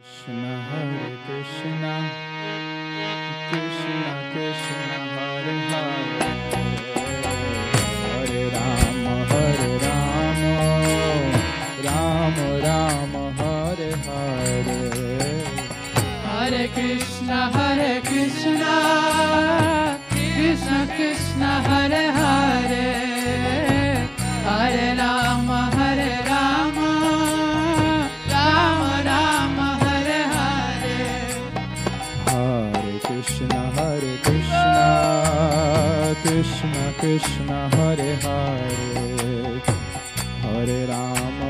Krishna Hare Krishna Krishna Krishna Hare Hare Hare Rama Rama Rama Hare Hare Hare Krishna Krishna Krishna Hare Hare Hare Rama Rama Rama Hare Hare Hare Krishna Krishna Krishna Hare Hare Hare Rama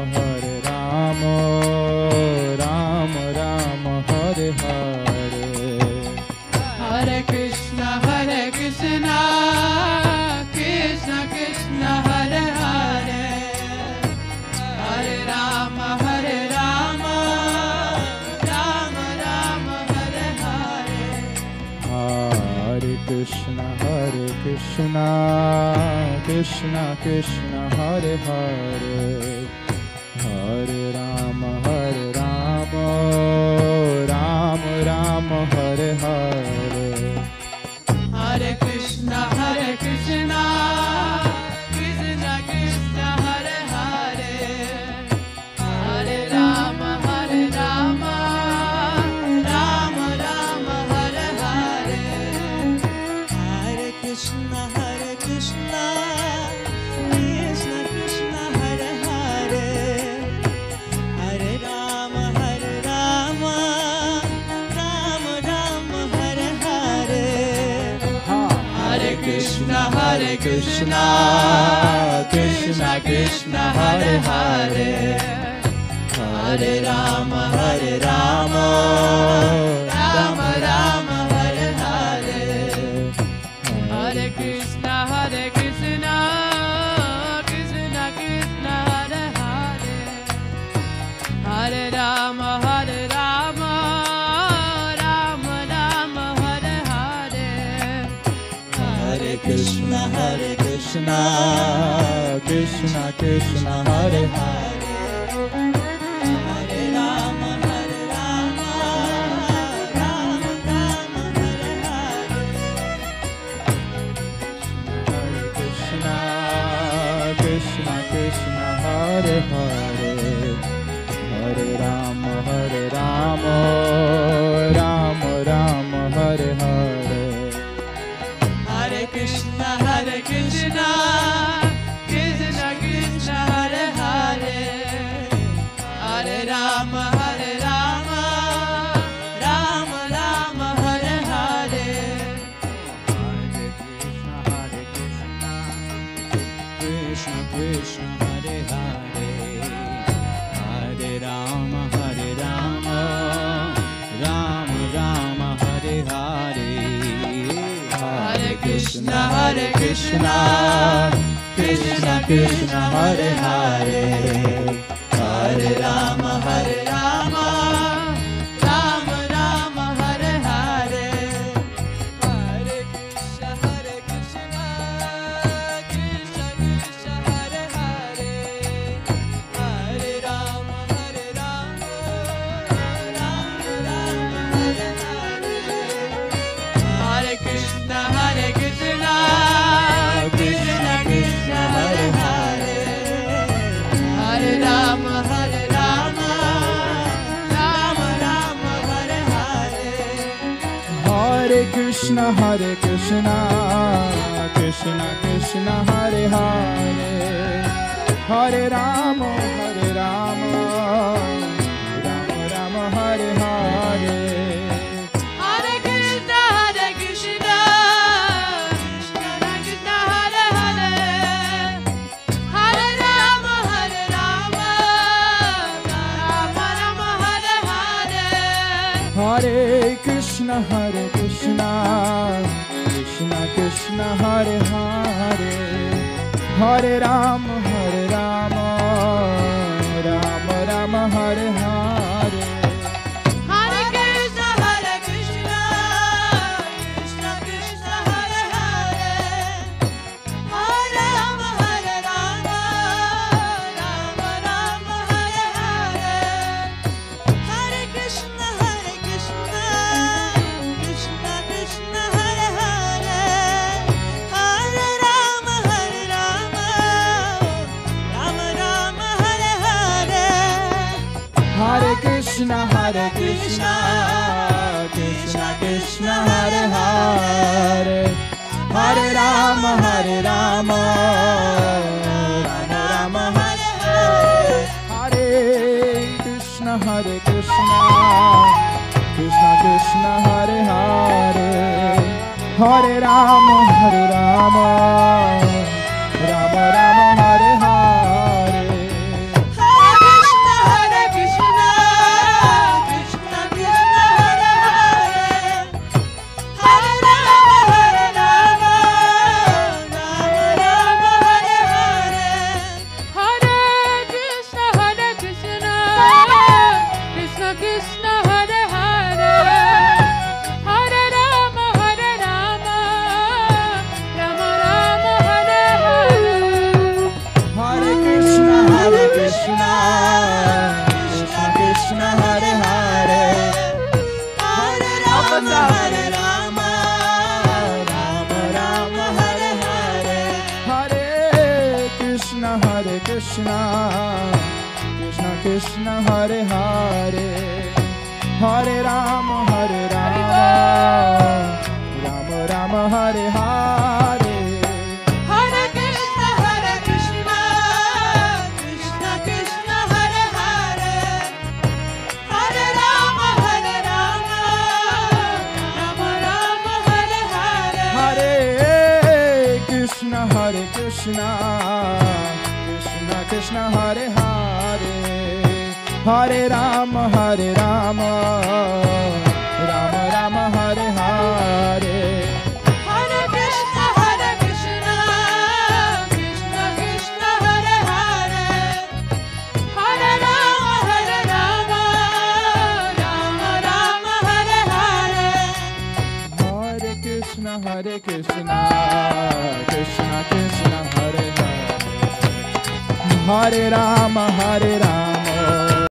Rama Rama Hare Hare Hare Krishna Krishna Krishna Hare Hare Hare Rama Rama Rama Hare Hare Hare Krishna Krishna Krishna Hare Hare Hare Rama Rama Rama Hare Hare Hare Krishna Krishna Krishna Hare Hare Hare Rama Rama Rama Hare Hare Hare Krishna Krishna Krishna Hare Hare Hare Rama Rama Rama Hare Hare Hare Krishna Krishna Krishna Hare Hare Hare Rama Rama Rama Hare Hare Hare Krishna Krishna Krishna Hare Hare Hare Rama Rama Rama Hare Hare Hare Krishna Krishna Hare Hare Hare Rama Rama Rama Hare Hare Hare Krishna Hare Hare Hare Rama Rama Hare Hare Hare Krishna Krishna Hare Hare Hare Rama Rama Rama Hare Hare Krishna Hare Hare Hare Rama Rama Hare Hare Hare Krishna Krishna Hare Hare Hare Rama Rama Rama Hare Hare Hare Krishna Krishna Hare Hare Hare Rama Rama Hare Hare Hare Krishna Krishna Hare Hare Hare Rama Rama Rama Hare Hare Hare Krishna Krishna Hare Hare Hare Rama Rama Hare Hare Hare Krishna Krishna Hare Hare Hare Rama Rama Rama Hare Hare Hare Krishna Krishna Hare Hare Hare Rama Rama Hare Hare Hare Krishna Krishna Hare Hare Hare Rama Rama Rama Hare Hare Hare Krishna Krishna Hare Krishna Krishna Krishna Hare Hare Hare Rama Hare Rama Rama Rama Hare Hare Hare Krishna Hare Krishna Krishna Krishna Hare Hare Hare Rama Hare Rama Rama Rama Hare Hare Hare Krishna Krishna Krishna Hare Hare Hare Rama Hare Rama Rama Rama Hare Hare Hare Krishna Krishna Krishna Hare Hare Hare Rama Hare Rama Rama Rama Hare Hare Hare Krishna Krishna Krishna Hare Hare Hare Rama Hare Rama Rama Rama Hare Hare Hare Krishna Krishna Krishna Hare Hare Hare Rama Hare Rama Rama Rama Hare Hare Hare Krishna Krishna Krishna Hare Hare Hare Rama Hare Rama Rama Rama Hare Hare Hare Krishna Krishna Krishna Hare Hare Hare Rama Hare Rama Rama Rama Hare Hare Hare Krishna Krishna Krishna Hare Hare Hare Rama Hare Rama Rama Rama Hare Hare Hare Krishna Krishna Krishna Hare Hare Hare Rama Hare Rama